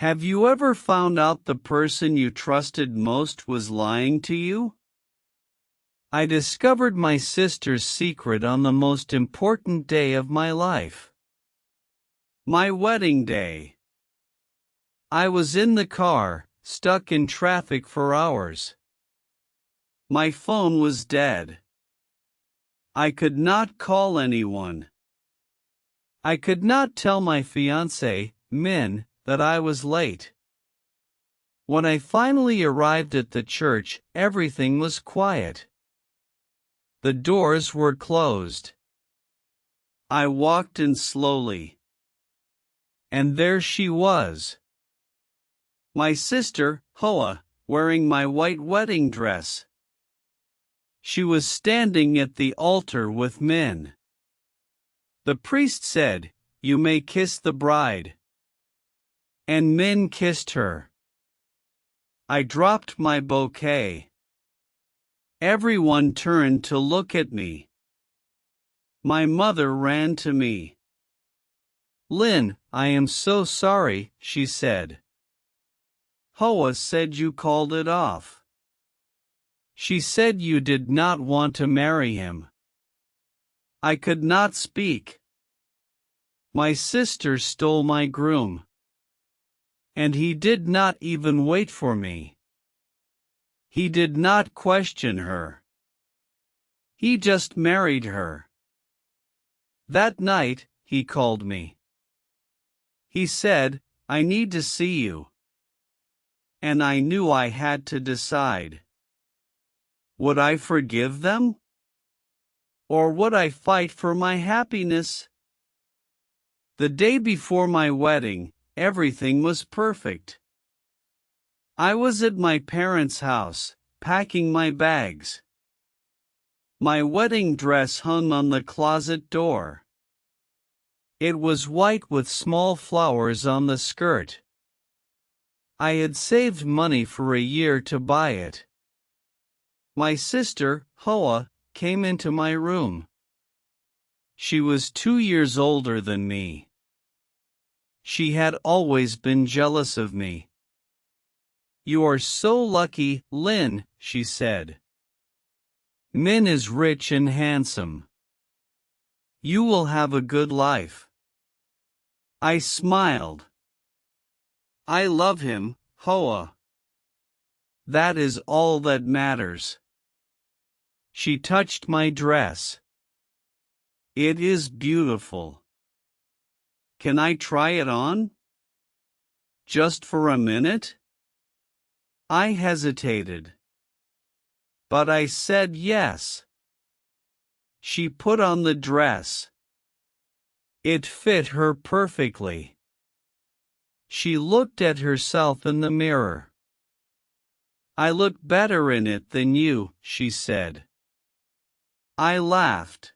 Have you ever found out the person you trusted most was lying to you? I discovered my sister's secret on the most important day of my life. My wedding day. I was in the car, stuck in traffic for hours. My phone was dead. I could not call anyone. I could not tell my fiancé, Min, that I was late. When I finally arrived at the church, everything was quiet. The doors were closed. I walked in slowly. And there she was. My sister, Hoa, wearing my white wedding dress. She was standing at the altar with Min. The priest said, "You may kiss the bride." And Min kissed her. I dropped my bouquet. Everyone turned to look at me. My mother ran to me. "Lin, I am so sorry," she said. "Hoa said you called it off. She said you did not want to marry him." I could not speak. My sister stole my groom. And he did not even wait for me. He did not question her. He just married her. That night, he called me. He said, "I need to see you." And I knew I had to decide. Would I forgive them? Or would I fight for my happiness? The day before my wedding, everything was perfect. I was at my parents' house, packing my bags. My wedding dress hung on the closet door. It was white with small flowers on the skirt. I had saved money for a year to buy it. My sister, Hoa, came into my room. She was 2 years older than me. She had always been jealous of me. "You are so lucky, Lin," she said. "Min is rich and handsome. You will have a good life." I smiled. "I love him, Hoa. That is all that matters." She touched my dress. "It is beautiful. Can I try it on? Just for a minute?" I hesitated. But I said yes. She put on the dress. It fit her perfectly. She looked at herself in the mirror. "I look better in it than you," she said. I laughed.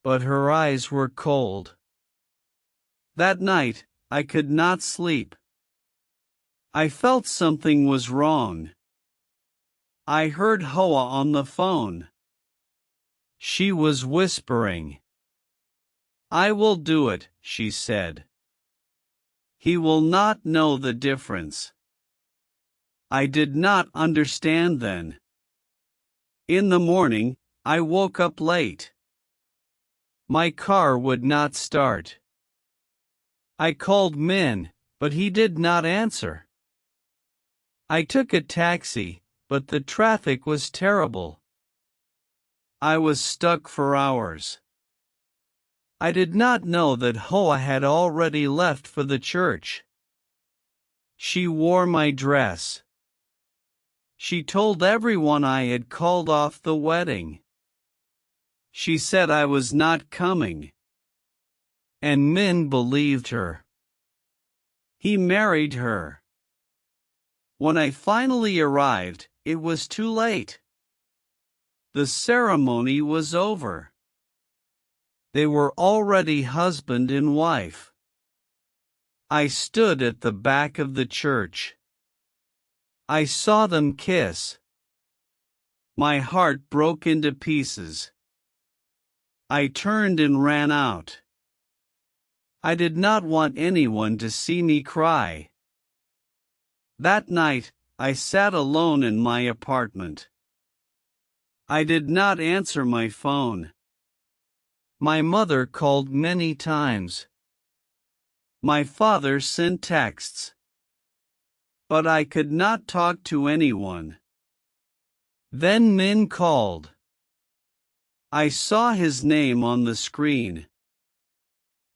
But her eyes were cold. That night, I could not sleep. I felt something was wrong. I heard Hoa on the phone. She was whispering. "I will do it," she said. "He will not know the difference." I did not understand then. In the morning, I woke up late. My car would not start. I called Min, but he did not answer. I took a taxi, but the traffic was terrible. I was stuck for hours. I did not know that Hoa had already left for the church. She wore my dress. She told everyone I had called off the wedding. She said I was not coming. And Min believed her. He married her. When I finally arrived, it was too late. The ceremony was over. They were already husband and wife. I stood at the back of the church. I saw them kiss. My heart broke into pieces. I turned and ran out. I did not want anyone to see me cry. That night, I sat alone in my apartment. I did not answer my phone. My mother called many times. My father sent texts. But I could not talk to anyone. Then Min called. I saw his name on the screen.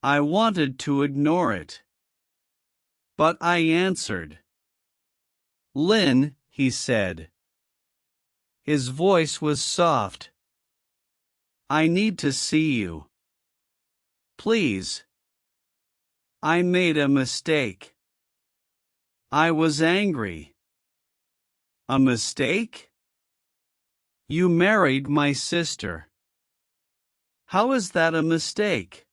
I wanted to ignore it. But I answered. Lin, he said. His voice was soft. I need to see you. Please. I made a mistake. I was angry. A mistake? You married my sister. How is that a mistake?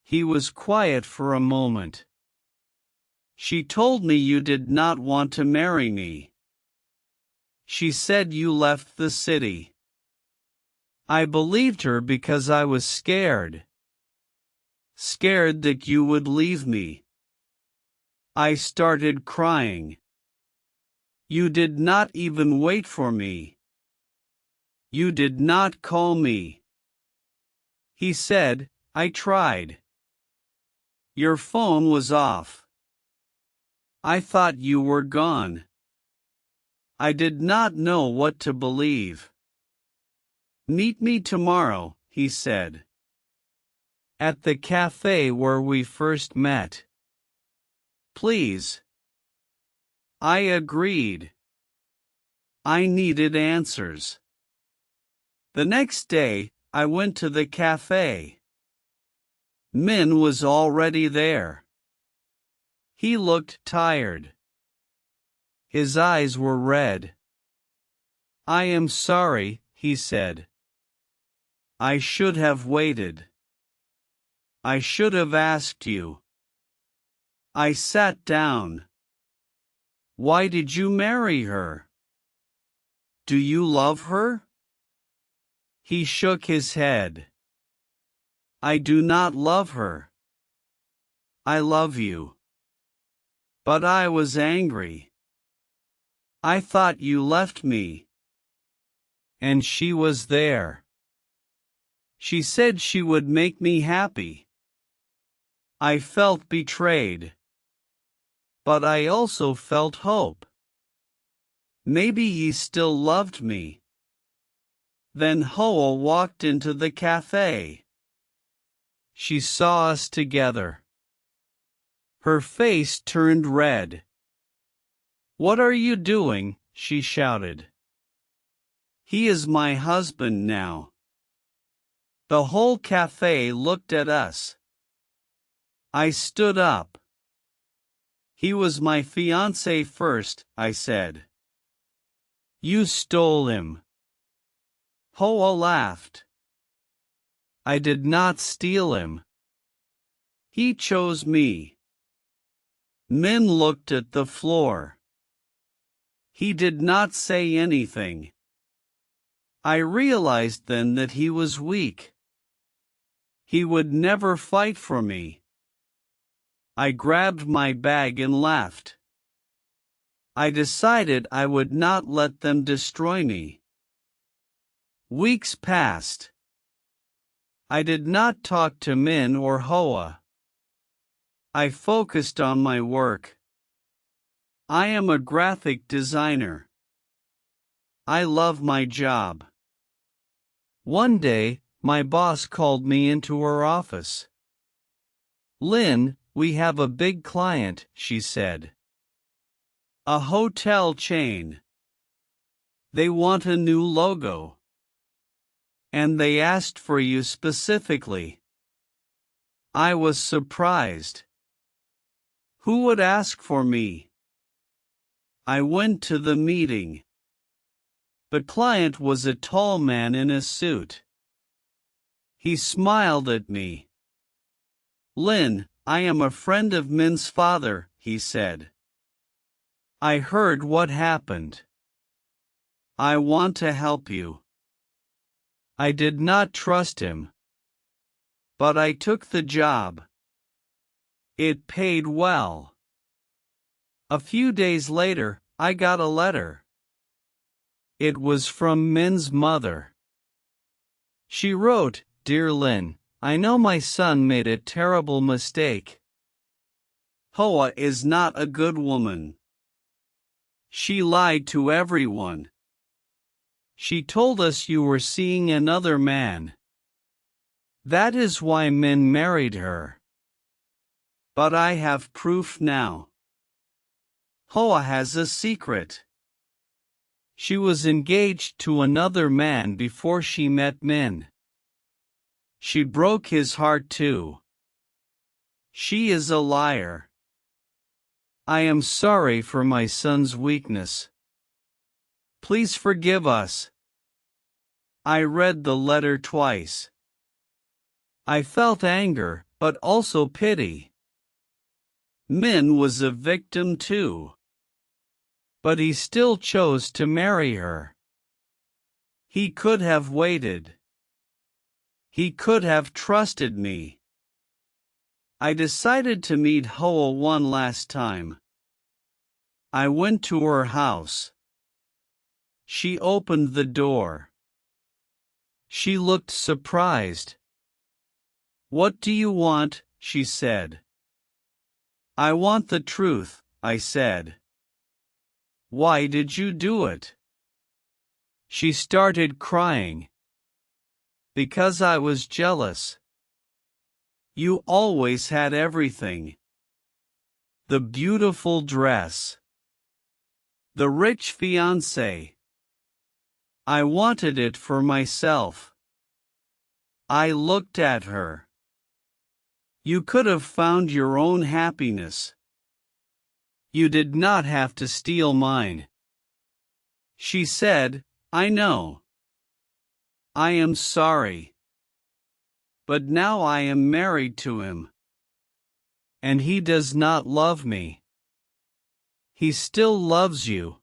He was quiet for a moment. She told me you did not want to marry me. She said you left the city. I believed her because I was scared. Scared that you would leave me. I started crying. You did not even wait for me. You did not call me. He said, I tried. Your phone was off. I thought you were gone. I did not know what to believe. Meet me tomorrow, he said. At the cafe where we first met. Please. I agreed. I needed answers. The next day, I went to the cafe. Min was already there. He looked tired. His eyes were red. I am sorry, he said. I should have waited. I should have asked you. I sat down. Why did you marry her? Do you love her? He shook his head. I do not love her. I love you. But I was angry. I thought you left me. And she was there. She said she would make me happy. I felt betrayed. But I also felt hope. Maybe he still loved me. Then Hoa walked into the cafe. She saw us together. Her face turned red. What are you doing? She shouted. He is my husband now. The whole cafe looked at us. I stood up. He was my fiancé first, I said. You stole him. Hoa laughed. I did not steal him. He chose me. Min looked at the floor. He did not say anything. I realized then that he was weak. He would never fight for me. I grabbed my bag and left. I decided I would not let them destroy me. Weeks passed. I did not talk to Min or Hoa. I focused on my work. I am a graphic designer. I love my job. One day, my boss called me into her office. Lin, we have a big client, she said. A hotel chain. They want a new logo. And they asked for you specifically. I was surprised. Who would ask for me? I went to the meeting. The client was a tall man in a suit. He smiled at me. Lin, I am a friend of Min's father, he said. I heard what happened. I want to help you. I did not trust him. But I took the job. It paid well. A few days later, I got a letter. It was from Min's mother. She wrote, "Dear Lin, I know my son made a terrible mistake. Hoa is not a good woman. She lied to everyone. She told us you were seeing another man. That is why Min married her. But I have proof now. Hoa has a secret. She was engaged to another man before she met Min. She broke his heart too. She is a liar. I am sorry for my son's weakness. Please forgive us." I read the letter twice. I felt anger, but also pity. Min was a victim too. But he still chose to marry her. He could have waited. He could have trusted me. I decided to meet Hoa one last time. I went to her house. She opened the door. She looked surprised. "What do you want?" she said. "I want the truth," I said. "Why did you do it?" She started crying. "Because I was jealous. You always had everything. The beautiful dress. The rich fiancé. I wanted it for myself." I looked at her. "You could have found your own happiness. You did not have to steal mine." She said, "I know. I am sorry. But now I am married to him. And he does not love me." "He still loves you."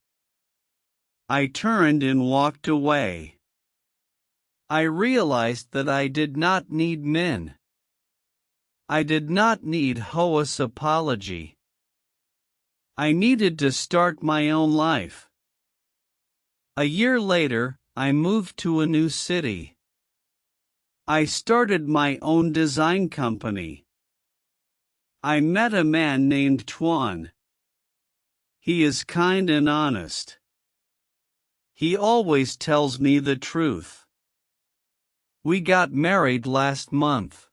I turned and walked away. I realized that I did not need Min. I did not need Hoa's apology. I needed to start my own life. A year later, I moved to a new city. I started my own design company. I met a man named Tuan. He is kind and honest. He always tells me the truth. We got married last month.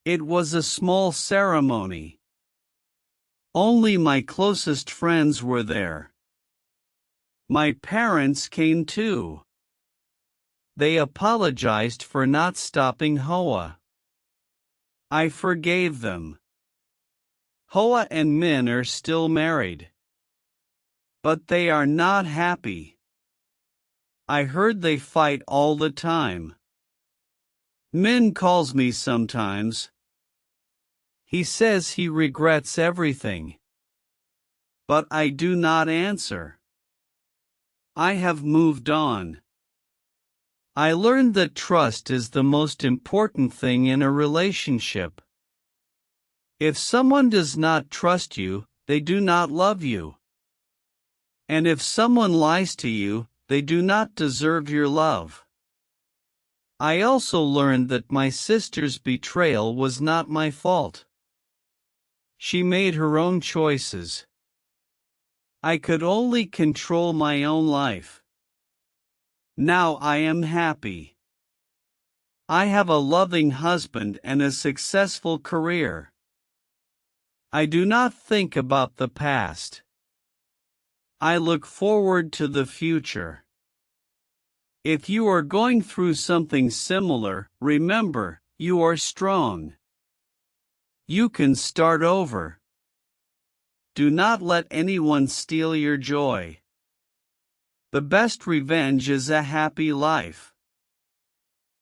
It was a small ceremony. Only my closest friends were there. My parents came too. They apologized for not stopping Hoa. I forgave them. Hoa and Min are still married. But they are not happy. I heard they fight all the time. Min calls me sometimes. He says he regrets everything. But I do not answer. I have moved on. I learned that trust is the most important thing in a relationship. If someone does not trust you, they do not love you. And if someone lies to you, they do not deserve your love. I also learned that my sister's betrayal was not my fault. She made her own choices. I could only control my own life. Now I am happy. I have a loving husband and a successful career. I do not think about the past. I look forward to the future. If you are going through something similar, remember, you are strong. You can start over. Do not let anyone steal your joy. The best revenge is a happy life.